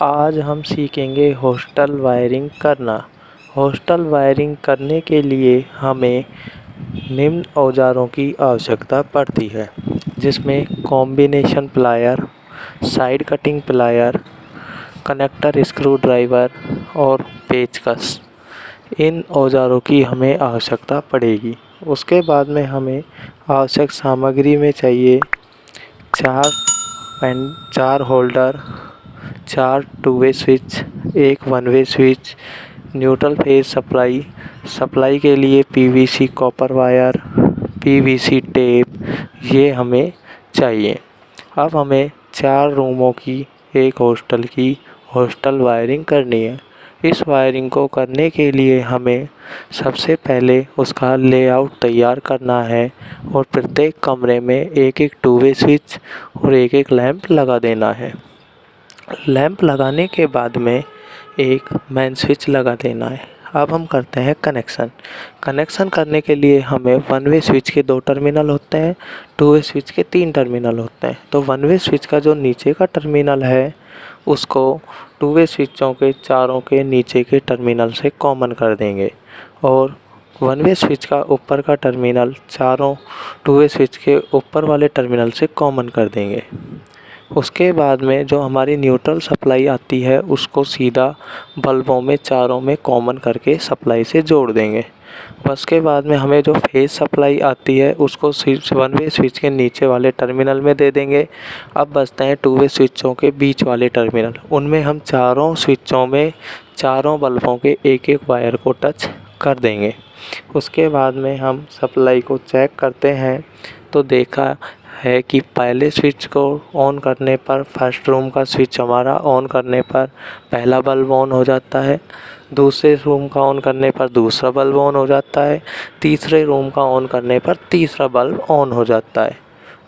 आज हम सीखेंगे हॉस्टल वायरिंग करना। हॉस्टल वायरिंग करने के लिए हमें निम्न औजारों की आवश्यकता पड़ती है, जिसमें combination plier, side cutting plier, connector screw driver और पेचकस। इन औजारों की हमें आवश्यकता पड़ेगी। उसके बाद में हमें आवश्यक सामग्री में चाहिए 4 holder, 4 two way switch, 1 one way switch, neutral phase supply के लिए PVC copper wire, PVC tape, ये हमें चाहिए। अब हमें 4 रूमों की एक हॉस्टल की हॉस्टल वायरिंग करनी है। इस वायरिंग को करने के लिए हमें सबसे पहले उसका लेआउट तैयार करना है और प्रत्येक कमरे में एक टू वे स्विच और एक लैंप लगा देना है। लैंप लगाने के बाद में एक मेन स्विच लगा देना है। अब हम करते हैं कनेक्शन करने के लिए हमें वन वे स्विच के 2 टर्मिनल होते हैं, टू वे स्विच के 3 टर्मिनल होते हैं। तो वन वे स्विच का जो नीचे का टर्मिनल है उसको टू वे स्विचों के चारों के नीचे के टर्मिनल से कॉमन कर देंगे और वन वे स्विच का ऊपर का टर्मिनल चारों टू वे स्विच के ऊपर वाले टर्मिनल से कॉमन कर देंगे। उसके बाद में जो हमारी न्यूट्रल सप्लाई आती है उसको सीधा बल्बों में चारों में कॉमन करके सप्लाई से जोड़ देंगे। उसके बाद में हमें जो फेज सप्लाई आती है उसको वन वे स्विच के नीचे वाले टर्मिनल में दे देंगे। अब बचते हैं टू वे स्विचों के बीच वाले टर्मिनल, उनमें हम चारों स्विचों में चारों बल्बों के एक वायर को टच कर देंगे। उसके बाद में हम सप्लाई को चेक करते हैं तो देखा है कि पहले स्विच को ऑन करने पर फर्स्ट रूम का स्विच हमारा ऑन करने पर पहला बल्ब ऑन हो जाता है, दूसरे रूम का ऑन करने पर दूसरा बल्ब ऑन हो जाता है, तीसरे रूम का ऑन करने पर तीसरा बल्ब ऑन हो जाता है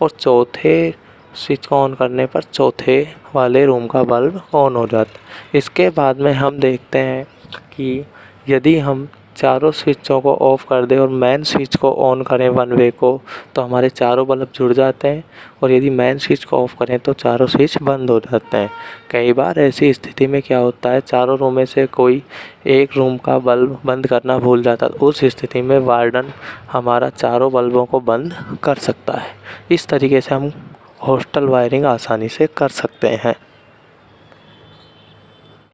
और चौथे स्विच को ऑन करने पर चौथे वाले रूम का बल्ब ऑन हो जाता है। इसके बाद में हम देखते हैं कि यदि हम चारों स्विचों को ऑफ़ कर दें और मेन स्विच को ऑन करें वन वे को तो हमारे चारों बल्ब जुड़ जाते हैं और यदि मेन स्विच को ऑफ़ करें तो चारों स्विच बंद हो जाते हैं। कई बार ऐसी स्थिति में क्या होता है, चारों रूम में से कोई एक रूम का बल्ब बंद करना भूल जाता है। उस स्थिति में वार्डन हमारा चारों बल्बों को बंद कर सकता है। इस तरीके से हम हॉस्टल वायरिंग आसानी से कर सकते हैं।